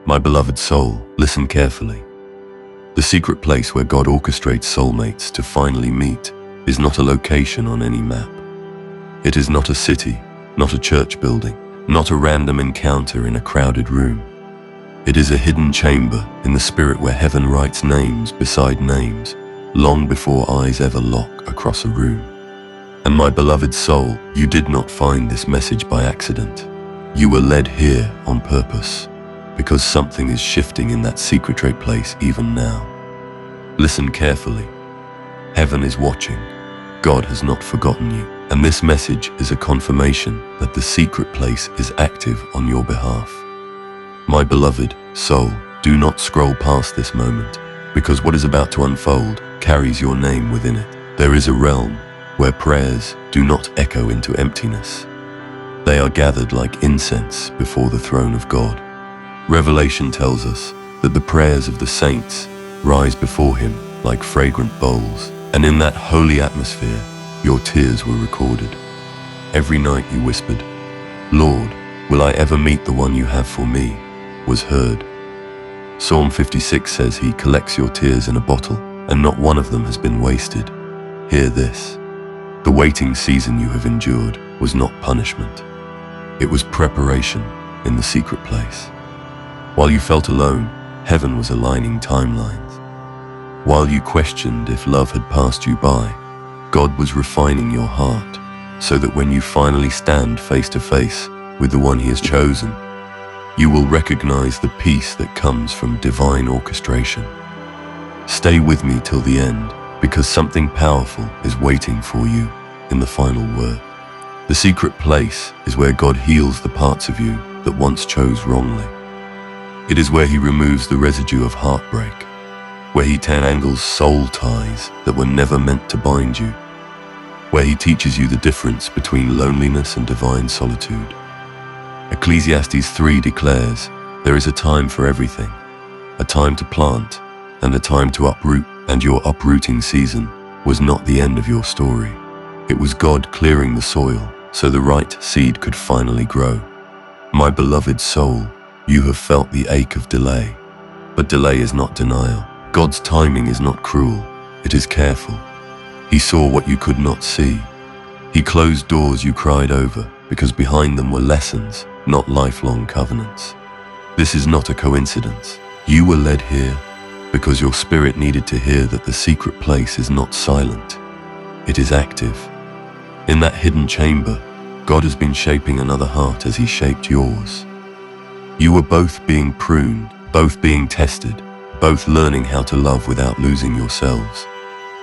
My beloved soul, listen carefully. The secret place where God orchestrates soulmates to finally meet is not a location on any map. It is not a city, not a church building, not a random encounter in a crowded room. It is a hidden chamber in the spirit where heaven writes names beside names, long before eyes ever lock across a room. And my beloved soul, you did not find this message by accident. You were led here on purpose, because something is shifting in that secret place even now. Listen carefully. Heaven is watching. God has not forgotten you. And this message is a confirmation that the secret place is active on your behalf. My beloved soul, do not scroll past this moment, because what is about to unfold carries your name within it. There is a realm where prayers do not echo into emptiness. They are gathered like incense before the throne of God. Revelation tells us that the prayers of the saints rise before him like fragrant bowls, and in that holy atmosphere, your tears were recorded. Every night you whispered, "Lord, will I ever meet the one you have for me?" was heard. Psalm 56 says he collects your tears in a bottle, and not one of them has been wasted. Hear this. The waiting season you have endured was not punishment. It was preparation in the secret place. While you felt alone, heaven was aligning timelines. While you questioned if love had passed you by, God was refining your heart, so that when you finally stand face to face with the one he has chosen, you will recognize the peace that comes from divine orchestration. Stay with me till the end, because something powerful is waiting for you in the final word. The secret place is where God heals the parts of you that once chose wrongly. It is where he removes the residue of heartbreak, where he tangles soul ties that were never meant to bind you, where he teaches you the difference between loneliness and divine solitude. Ecclesiastes 3 declares, there is a time for everything, a time to plant and a time to uproot, and your uprooting season was not the end of your story. It was God clearing the soil so the right seed could finally grow. My beloved soul, you have felt the ache of delay, but delay is not denial. God's timing is not cruel, it is careful. He saw what you could not see. He closed doors you cried over because behind them were lessons, not lifelong covenants. This is not a coincidence. You were led here because your spirit needed to hear that the secret place is not silent. It is active. In that hidden chamber, God has been shaping another heart as he shaped yours. You were both being pruned, both being tested, both learning how to love without losing yourselves.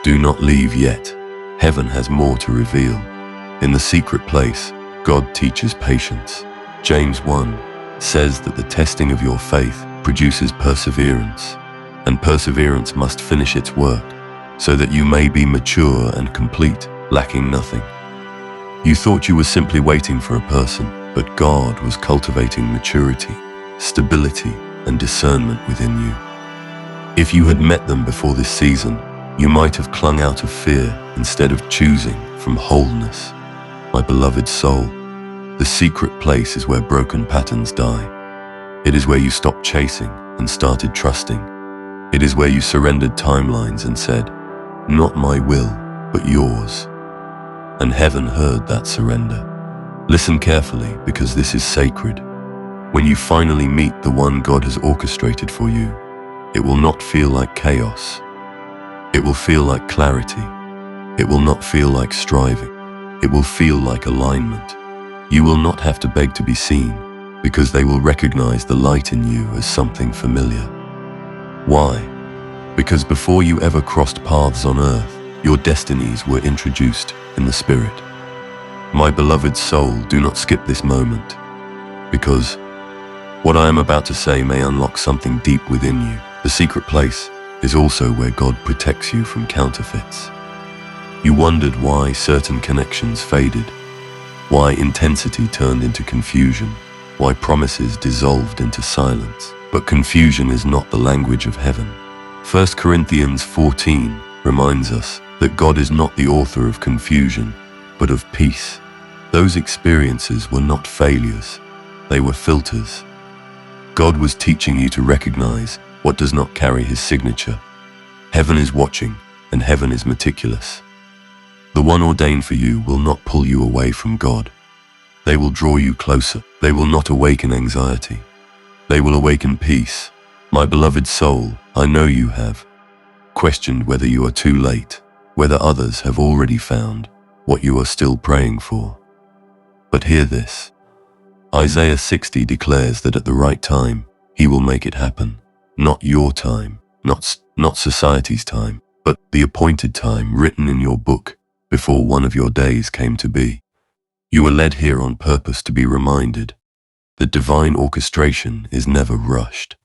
Do not leave yet. Heaven has more to reveal. In the secret place, God teaches patience. James 1 says that the testing of your faith produces perseverance, and perseverance must finish its work, so that you may be mature and complete, lacking nothing. You thought you were simply waiting for a person, but God was cultivating maturity, stability, and discernment within you. If you had met them before this season, you might have clung out of fear instead of choosing from wholeness. My beloved soul, the secret place is where broken patterns die. It is where you stopped chasing and started trusting. It is where you surrendered timelines and said, "Not my will, but yours." And heaven heard that surrender. Listen carefully, because this is sacred. When you finally meet the one God has orchestrated for you, it will not feel like chaos. It will feel like clarity. It will not feel like striving. It will feel like alignment. You will not have to beg to be seen, because they will recognize the light in you as something familiar. Why? Because before you ever crossed paths on earth, your destinies were introduced in the spirit. My beloved soul, do not skip this moment, because what I am about to say may unlock something deep within you. The secret place is also where God protects you from counterfeits. You wondered why certain connections faded, why intensity turned into confusion, why promises dissolved into silence. But confusion is not the language of heaven. 1 Corinthians 14 reminds us that God is not the author of confusion, but of peace. Those experiences were not failures, they were filters. God was teaching you to recognize what does not carry his signature. Heaven is watching, and heaven is meticulous. The one ordained for you will not pull you away from God. They will draw you closer. They will not awaken anxiety. They will awaken peace. My beloved soul, I know you have questioned whether you are too late, whether others have already found what you are still praying for. But hear this. Isaiah 60 declares that at the right time, he will make it happen. Not your time, not society's time, but the appointed time written in your book before one of your days came to be. You were led here on purpose to be reminded that divine orchestration is never rushed.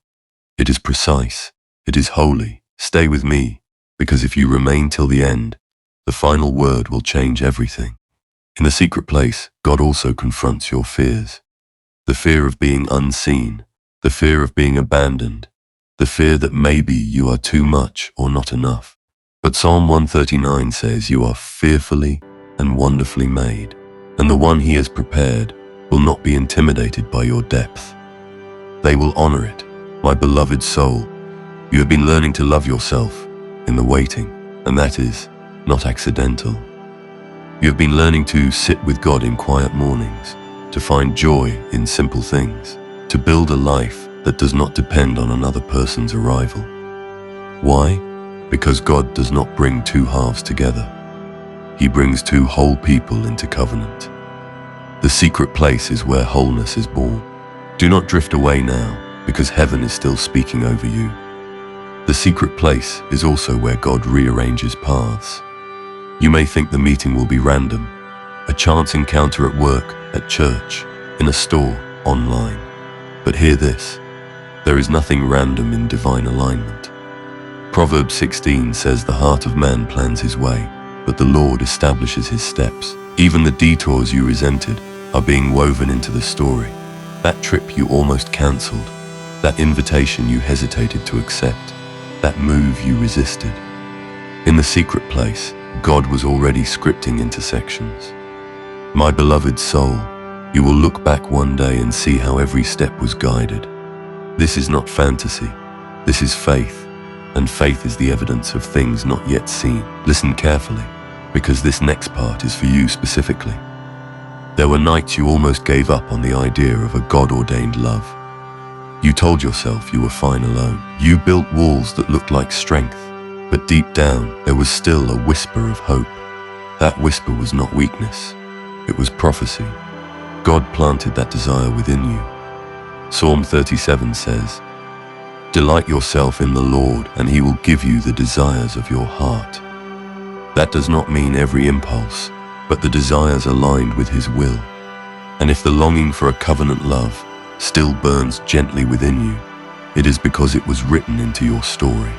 It is precise. It is holy. Stay with me, because if you remain till the end, the final word will change everything. In the secret place, God also confronts your fears. The fear of being unseen, the fear of being abandoned, the fear that maybe you are too much or not enough. But Psalm 139 says you are fearfully and wonderfully made, and the one he has prepared will not be intimidated by your depth. They will honor it. My beloved soul, you have been learning to love yourself in the waiting, and that is not accidental. You have been learning to sit with God in quiet mornings, to find joy in simple things, to build a life that does not depend on another person's arrival. Why? Because God does not bring two halves together. He brings two whole people into covenant. The secret place is where wholeness is born. Do not drift away now, because heaven is still speaking over you. The secret place is also where God rearranges paths. You may think the meeting will be random, a chance encounter at work, at church, in a store, online. But hear this, there is nothing random in divine alignment. Proverbs 16 says the heart of man plans his way, but the Lord establishes his steps. Even the detours you resented are being woven into the story. That trip you almost cancelled, that invitation you hesitated to accept, that move you resisted. In the secret place, God was already scripting intersections. My beloved soul, you will look back one day and see how every step was guided. This is not fantasy, this is faith, and faith is the evidence of things not yet seen. Listen carefully, because this next part is for you specifically. There were nights you almost gave up on the idea of a God-ordained love. You told yourself you were fine alone. You built walls that looked like strength, but deep down there was still a whisper of hope. That whisper was not weakness, it was prophecy. God planted that desire within you. Psalm 37 says, "Delight yourself in the Lord, and he will give you the desires of your heart." That does not mean every impulse, but the desires aligned with his will. And if the longing for a covenant love still burns gently within you, it is because it was written into your story.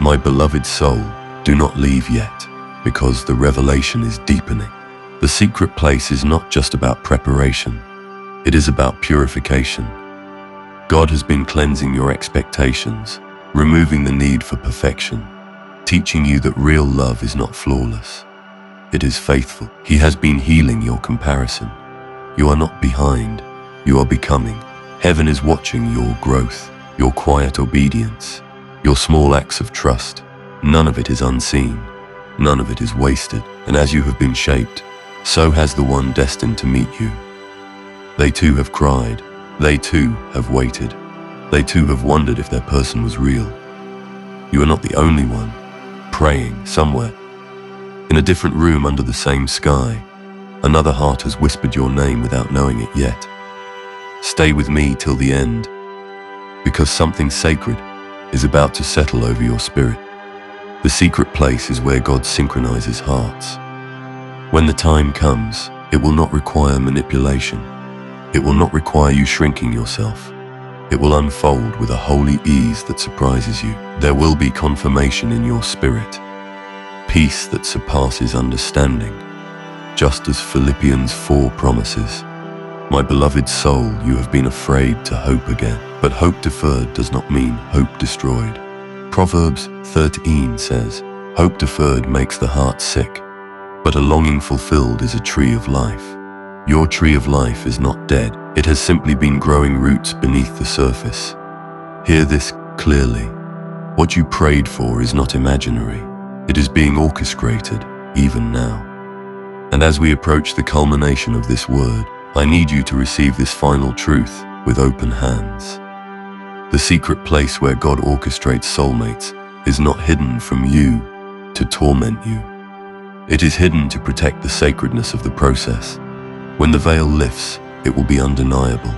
My beloved soul, do not leave yet, because the revelation is deepening. The secret place is not just about preparation, it is about purification. God has been cleansing your expectations, removing the need for perfection, teaching you that real love is not flawless. It is faithful. He has been healing your comparison. You are not behind, you are becoming. Heaven is watching your growth, your quiet obedience, your small acts of trust. None of it is unseen, none of it is wasted. And as you have been shaped, so has the one destined to meet you. They too have cried, they too have waited, they too have wondered if their person was real. You are not the only one, praying somewhere. In a different room under the same sky, another heart has whispered your name without knowing it yet. Stay with me till the end, because something sacred is about to settle over your spirit. The secret place is where God synchronizes hearts. When the time comes, it will not require manipulation. It will not require you shrinking yourself. It will unfold with a holy ease that surprises you. There will be confirmation in your spirit, peace that surpasses understanding, just as Philippians 4 promises. My beloved soul, you have been afraid to hope again, but hope deferred does not mean hope destroyed. Proverbs 13 says, "Hope deferred makes the heart sick, but a longing fulfilled is a tree of life." Your tree of life is not dead, It has simply been growing roots beneath the surface. Hear this clearly. What you prayed for is not imaginary. It is being orchestrated, even now. And as we approach the culmination of this word, I need you to receive this final truth with open hands. The secret place where God orchestrates soulmates is not hidden from you to torment you. It is hidden to protect the sacredness of the process. When the veil lifts, it will be undeniable.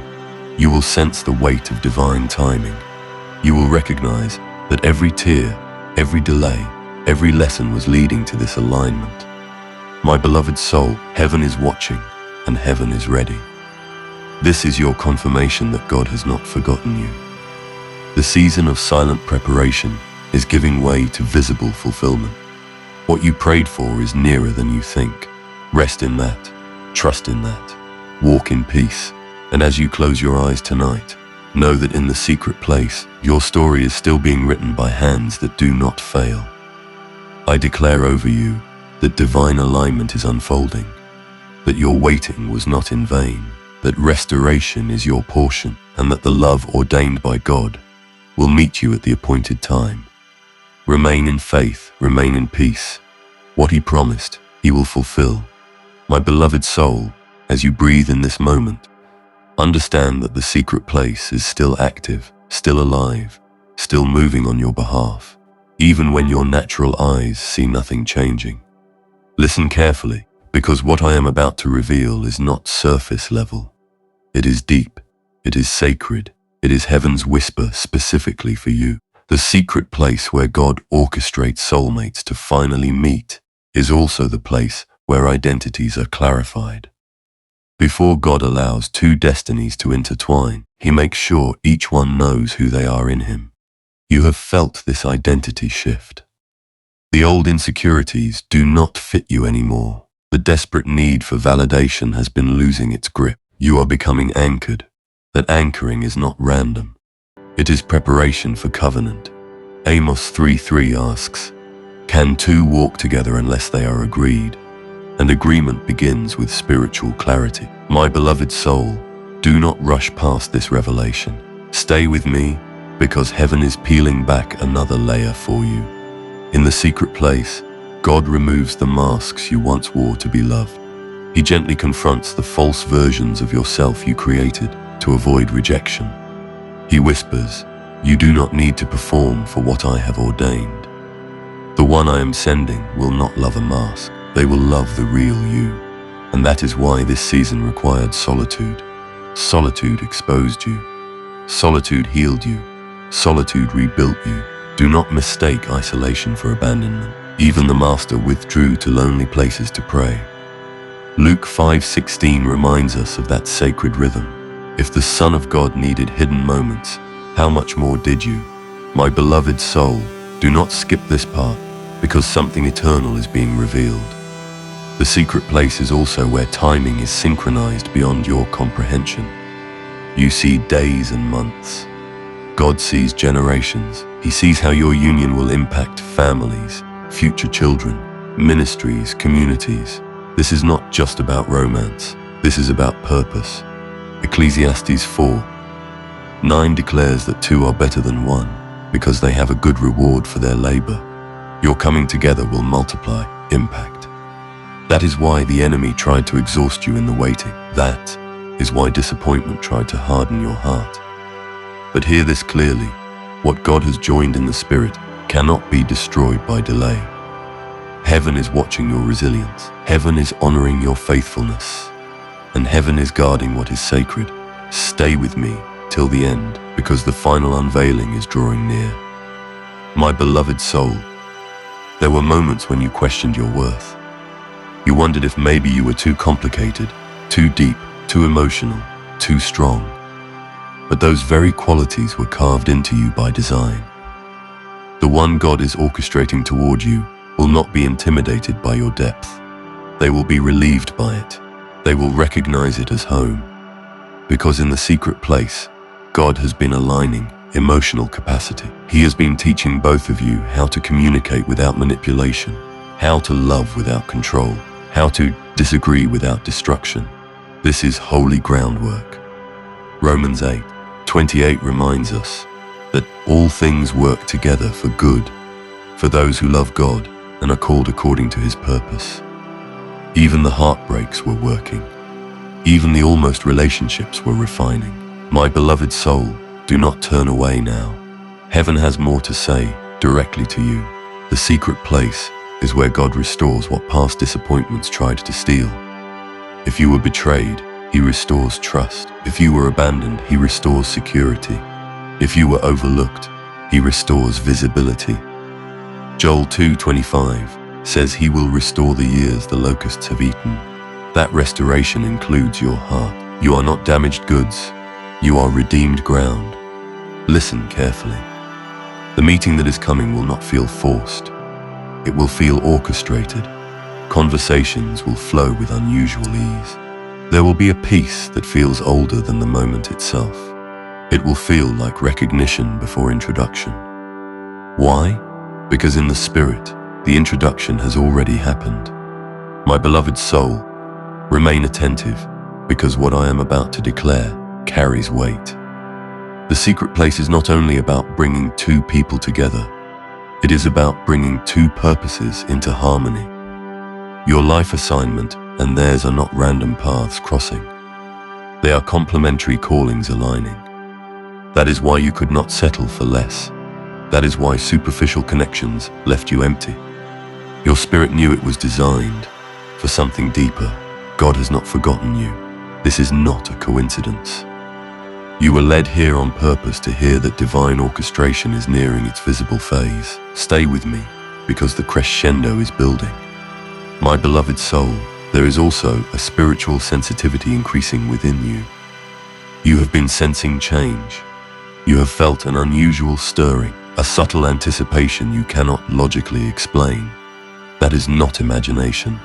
You will sense the weight of divine timing. You will recognize that every tear, every delay, every lesson was leading to this alignment. My beloved soul, heaven is watching and heaven is ready. This is your confirmation that God has not forgotten you. The season of silent preparation is giving way to visible fulfillment. What you prayed for is nearer than you think. Rest in that. Trust in that. Walk in peace. And as you close your eyes tonight, know that in the secret place, your story is still being written by hands that do not fail. I declare over you that divine alignment is unfolding, that your waiting was not in vain, that restoration is your portion, and that the love ordained by God will meet you at the appointed time. Remain in faith, remain in peace. What He promised, He will fulfill. My beloved soul, as you breathe in this moment, understand that the secret place is still active, still alive, still moving on your behalf, even when your natural eyes see nothing changing. Listen carefully, because what I am about to reveal is not surface level. It is deep, it is sacred, it is heaven's whisper specifically for you. The secret place where God orchestrates soulmates to finally meet is also the place where identities are clarified. Before God allows two destinies to intertwine, He makes sure each one knows who they are in Him. You have felt this identity shift. The old insecurities do not fit you anymore. The desperate need for validation has been losing its grip. You are becoming anchored. That anchoring is not random. It is preparation for covenant. Amos 3:3 asks, "Can two walk together unless they are agreed?" And agreement begins with spiritual clarity. My beloved soul, do not rush past this revelation. Stay with me, because heaven is peeling back another layer for you. In the secret place, God removes the masks you once wore to be loved. He gently confronts the false versions of yourself you created to avoid rejection. He whispers, "You do not need to perform for what I have ordained. The one I am sending will not love a mask. They will love the real you." And that is why this season required solitude. Solitude exposed you. Solitude healed you. Solitude rebuilt you. Do not mistake isolation for abandonment. Even the Master withdrew to lonely places to pray. Luke 5:16 reminds us of that sacred rhythm. If the Son of God needed hidden moments, how much more did you? My beloved soul, do not skip this part, because something eternal is being revealed. The secret place is also where timing is synchronized beyond your comprehension. You see days and months. God sees generations. He sees how your union will impact families, future children, ministries, communities. This is not just about romance. This is about purpose. Ecclesiastes 4:9 declares that two are better than one, because they have a good reward for their labor. Your coming together will multiply impact. That is why the enemy tried to exhaust you in the waiting. That is why disappointment tried to harden your heart. But hear this clearly. What God has joined in the Spirit cannot be destroyed by delay. Heaven is watching your resilience. Heaven is honoring your faithfulness. And heaven is guarding what is sacred. Stay with me till the end, because the final unveiling is drawing near. My beloved soul, there were moments when you questioned your worth. You wondered if maybe you were too complicated, too deep, too emotional, too strong. But those very qualities were carved into you by design. The one God is orchestrating toward you will not be intimidated by your depth. They will be relieved by it. They will recognize it as home. Because in the secret place, God has been aligning emotional capacity. He has been teaching both of you how to communicate without manipulation, how to love without control, how to disagree without destruction. This is holy groundwork. Romans 8:28 reminds us that all things work together for good, for those who love God and are called according to his purpose. Even the heartbreaks were working. Even the almost relationships were refining. My beloved soul, do not turn away now. Heaven has more to say directly to you. The secret place is where God restores what past disappointments tried to steal. If you were betrayed, he restores trust. If you were abandoned, he restores security. If you were overlooked, he restores visibility. Joel 2:25 says he will restore the years the locusts have eaten. That restoration includes your heart. You are not damaged goods. You are redeemed ground. Listen carefully. The meeting that is coming will not feel forced. It will feel orchestrated. Conversations will flow with unusual ease. There will be a peace that feels older than the moment itself. It will feel like recognition before introduction. Why? Because in the spirit, the introduction has already happened. My beloved soul, remain attentive, because what I am about to declare carries weight. The secret place is not only about bringing two people together, it is about bringing two purposes into harmony. Your life assignment and theirs are not random paths crossing. They are complementary callings aligning. That is why you could not settle for less. That is why superficial connections left you empty. Your spirit knew it was designed for something deeper. God has not forgotten you. This is not a coincidence. You were led here on purpose to hear that divine orchestration is nearing its visible phase. Stay with me, because the crescendo is building. My beloved soul, there is also a spiritual sensitivity increasing within you. You have been sensing change. You have felt an unusual stirring, a subtle anticipation you cannot logically explain. That is not imagination.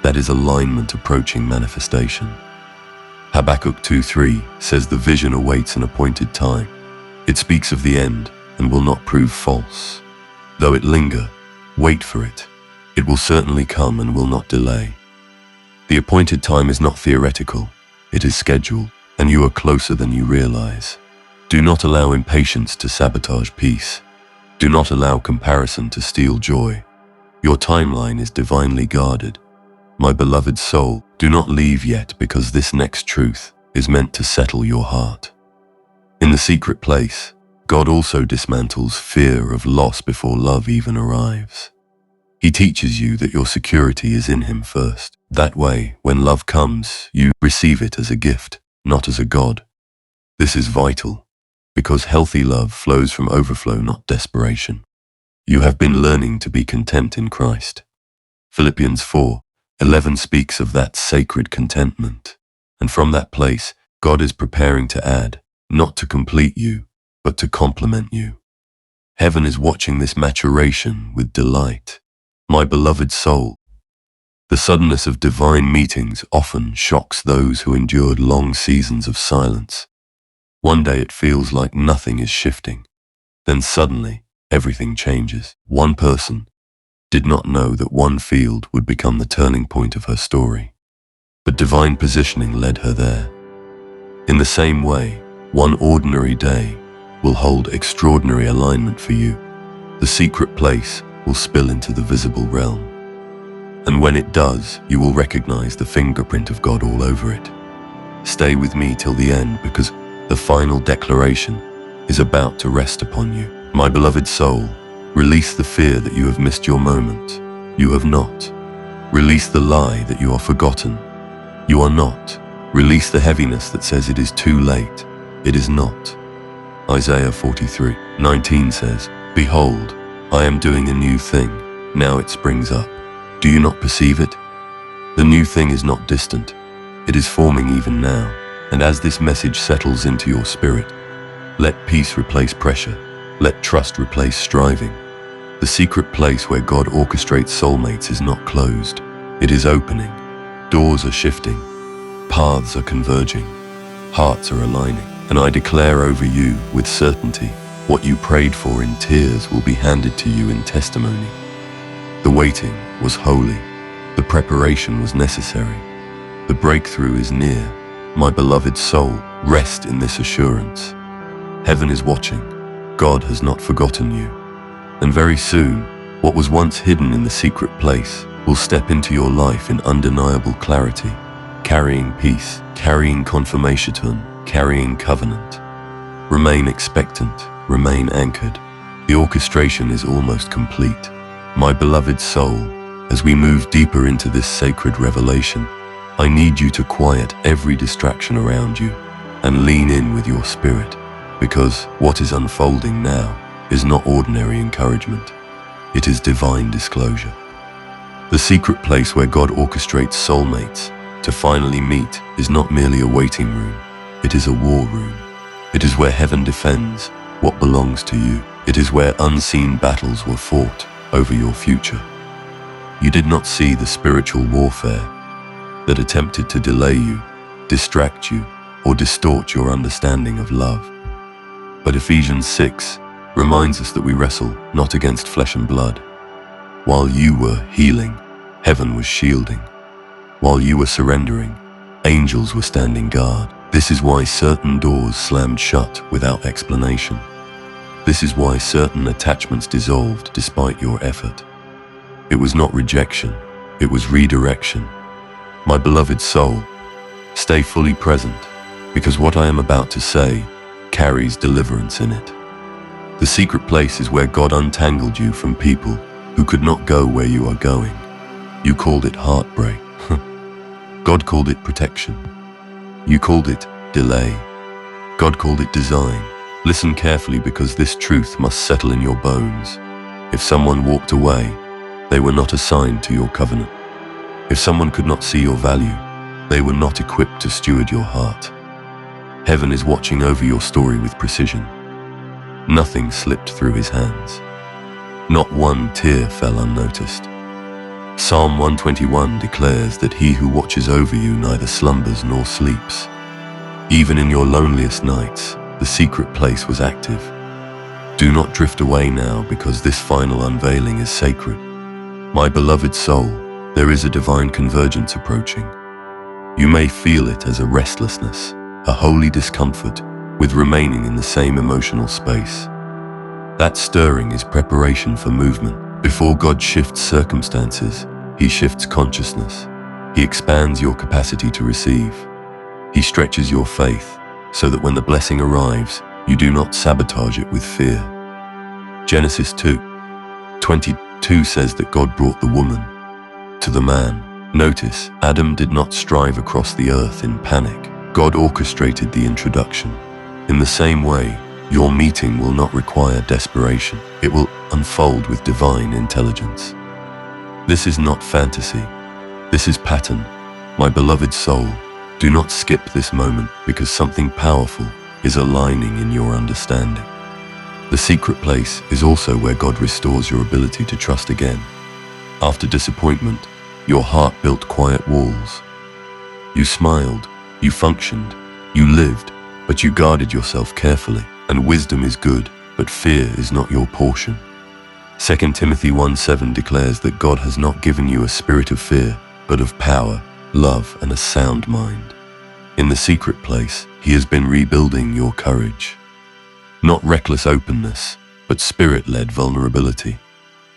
That is alignment approaching manifestation. Habakkuk 2:3 says the vision awaits an appointed time. It speaks of the end and will not prove false. Though it linger, wait for it. It will certainly come and will not delay. The appointed time is not theoretical. It is scheduled, and you are closer than you realize. Do not allow impatience to sabotage peace. Do not allow comparison to steal joy. Your timeline is divinely guarded. My beloved soul, do not leave yet, because this next truth is meant to settle your heart. In the secret place, God also dismantles fear of loss before love even arrives. He teaches you that your security is in him first. That way, when love comes, you receive it as a gift, not as a god. This is vital, because healthy love flows from overflow, not desperation. You have been learning to be content in Christ. Philippians 4:11 speaks of that sacred contentment. And from that place, God is preparing to add, not to complete you, but to complement you. Heaven is watching this maturation with delight. My beloved soul, the suddenness of divine meetings often shocks those who endured long seasons of silence. One day it feels like nothing is shifting. Then suddenly, everything changes. One person did not know that one field would become the turning point of her story. But divine positioning led her there. In the same way, one ordinary day will hold extraordinary alignment for you. The secret place will spill into the visible realm. And when it does, you will recognize the fingerprint of God all over it. Stay with me till the end, because the final declaration is about to rest upon you. My beloved soul, release the fear that you have missed your moment. You have not. Release the lie that you are forgotten. You are not. Release the heaviness that says it is too late. It is not. Isaiah 43:19 says, Behold, I am doing a new thing. Now it springs up. Do you not perceive it? The new thing is not distant. It is forming even now. And as this message settles into your spirit, let peace replace pressure. Let trust replace striving. The secret place where God orchestrates soulmates is not closed. It is opening. Doors are shifting. Paths are converging. Hearts are aligning. And I declare over you with certainty, what you prayed for in tears will be handed to you in testimony. The waiting was holy. The preparation was necessary. The breakthrough is near. My beloved soul, Rest in this assurance. Heaven is watching. God has not forgotten you. And very soon, what was once hidden in the secret place will step into your life in undeniable clarity, carrying peace, carrying confirmation, carrying covenant. Remain expectant, remain anchored. The orchestration is almost complete. My beloved soul, as we move deeper into this sacred revelation, I need you to quiet every distraction around you and lean in with your spirit, because what is unfolding now is not ordinary encouragement. It is divine disclosure. The secret place where God orchestrates soulmates to finally meet is not merely a waiting room. It is a war room. It is where heaven defends what belongs to you. It is where unseen battles were fought over your future. You did not see the spiritual warfare that attempted to delay you, distract you, or distort your understanding of love. But Ephesians 6 reminds us that we wrestle not against flesh and blood. While you were healing, heaven was shielding. While you were surrendering, angels were standing guard. This is why certain doors slammed shut without explanation. This is why certain attachments dissolved despite your effort. It was not rejection, it was redirection. My beloved soul, stay fully present, because what I am about to say carries deliverance in it. The secret place is where God untangled you from people who could not go where you are going. You called it heartbreak. God called it protection. You called it delay. God called it design. Listen carefully, because this truth must settle in your bones. If someone walked away, they were not assigned to your covenant. If someone could not see your value, they were not equipped to steward your heart. Heaven is watching over your story with precision. Nothing slipped through his hands. Not one tear fell unnoticed. Psalm 121 declares that he who watches over you neither slumbers nor sleeps. Even in your loneliest nights, the secret place was active. Do not drift away now, because this final unveiling is sacred. My beloved soul, there is a divine convergence approaching. You may feel it as a restlessness, a holy discomfort with remaining in the same emotional space. That stirring is preparation for movement. Before God shifts circumstances, he shifts consciousness. He expands your capacity to receive. He stretches your faith so that when the blessing arrives, you do not sabotage it with fear. Genesis 2:22 says that God brought the woman to the man. Notice, Adam did not strive across the earth in panic. God orchestrated the introduction. In the same way, your meeting will not require desperation. It will unfold with divine intelligence. This is not fantasy. This is pattern. My beloved soul, do not skip this moment, because something powerful is aligning in your understanding. The secret place is also where God restores your ability to trust again. After disappointment, your heart built quiet walls. You smiled, you functioned, you lived, but you guarded yourself carefully. And wisdom is good, but fear is not your portion. 2 Timothy 1:7 declares that God has not given you a spirit of fear, but of power, love, and a sound mind. In the secret place, he has been rebuilding your courage. Not reckless openness, but spirit-led vulnerability.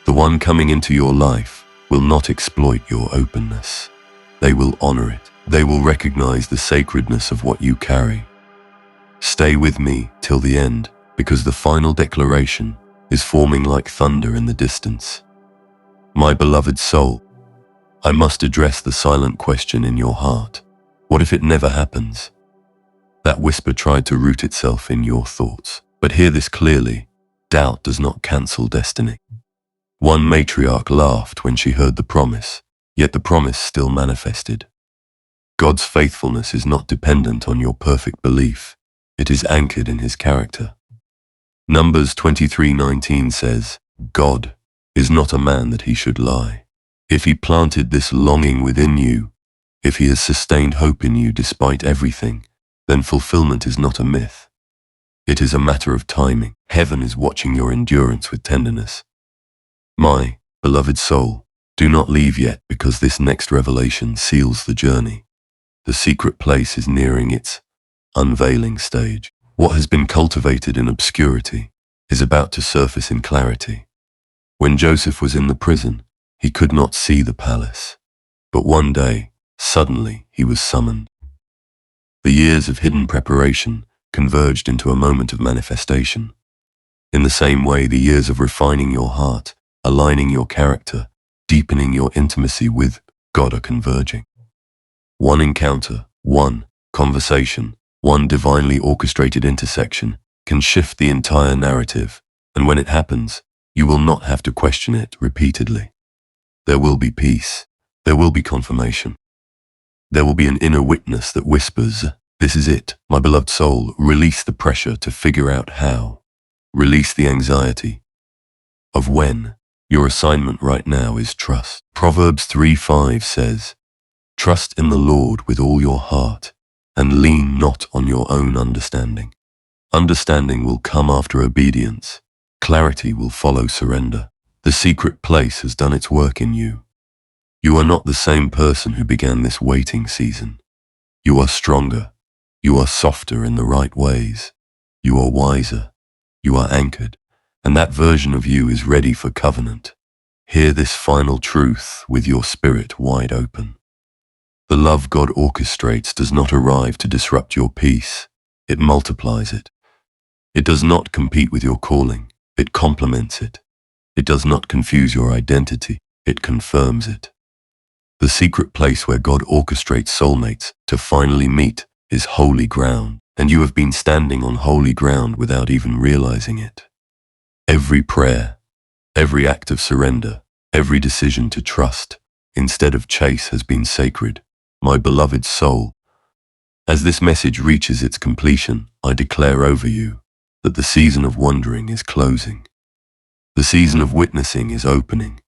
The one coming into your life will not exploit your openness. They will honor it. They will recognize the sacredness of what you carry. Stay with me till the end, because the final declaration is forming like thunder in the distance. My beloved soul, I must address the silent question in your heart. What if it never happens? That whisper tried to root itself in your thoughts. But hear this clearly, doubt does not cancel destiny. One matriarch laughed when she heard the promise, yet the promise still manifested. God's faithfulness is not dependent on your perfect belief. It is anchored in his character. Numbers 23:19 says, God is not a man that he should lie. If he planted this longing within you, if he has sustained hope in you despite everything, then fulfillment is not a myth. It is a matter of timing. Heaven is watching your endurance with tenderness. My beloved soul, do not leave yet, because this next revelation seals the journey. The secret place is nearing its unveiling stage. What has been cultivated in obscurity is about to surface in clarity. When Joseph was in the prison, he could not see the palace. But one day, suddenly, he was summoned. The years of hidden preparation converged into a moment of manifestation. In the same way, the years of refining your heart, aligning your character, deepening your intimacy with God are converging. One encounter, one conversation, one divinely orchestrated intersection can shift the entire narrative, and when it happens, you will not have to question it repeatedly. There will be peace. There will be confirmation. There will be an inner witness that whispers, "This is it, my beloved soul." Release the pressure to figure out how. Release the anxiety of when. Your assignment right now is trust. Proverbs 3:5 says, "Trust in the Lord with all your heart, and lean not on your own understanding." Understanding will come after obedience. Clarity will follow surrender. The secret place has done its work in you. You are not the same person who began this waiting season. You are stronger. You are softer in the right ways. You are wiser. You are anchored. And that version of you is ready for covenant. Hear this final truth with your spirit wide open. The love God orchestrates does not arrive to disrupt your peace. It multiplies it. It does not compete with your calling. It complements it. It does not confuse your identity. It confirms it. The secret place where God orchestrates soulmates to finally meet is holy ground, and you have been standing on holy ground without even realizing it. Every prayer, every act of surrender, every decision to trust instead of chase has been sacred. My beloved soul, as this message reaches its completion, I declare over you that the season of wandering is closing. The season of witnessing is opening.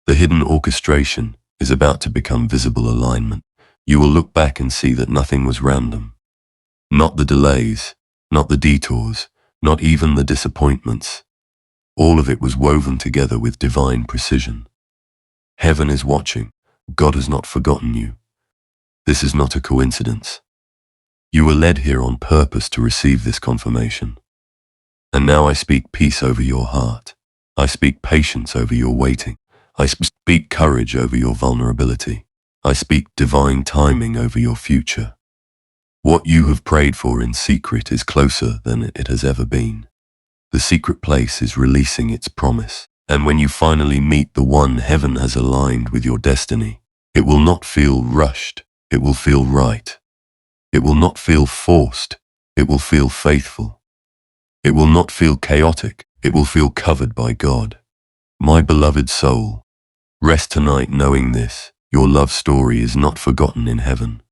The hidden orchestration is about to become visible alignment. You will look back and see that nothing was random. Not the delays, not the detours, not even the disappointments. All of it was woven together with divine precision. Heaven is watching. God has not forgotten you. This is not a coincidence. You were led here on purpose to receive this confirmation. And now I speak peace over your heart. I speak patience over your waiting. I speak courage over your vulnerability. I speak divine timing over your future. What you have prayed for in secret is closer than it has ever been. The secret place is releasing its promise. And when you finally meet the one heaven has aligned with your destiny, it will not feel rushed. It will feel right. It will not feel forced. It will feel faithful. It will not feel chaotic. It will feel covered by God. My beloved soul, rest tonight knowing this. Your love story is not forgotten in heaven.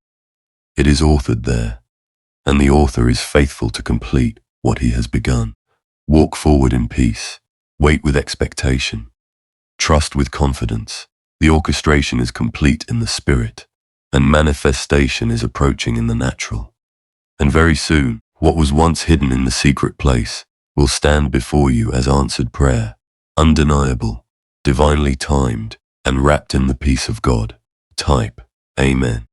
It is authored there, and the author is faithful to complete what he has begun. Walk forward in peace. Wait with expectation. Trust with confidence. The orchestration is complete in the spirit, and manifestation is approaching in the natural. And very soon, what was once hidden in the secret place will stand before you as answered prayer, undeniable, divinely timed, and wrapped in the peace of God. Type, Amen.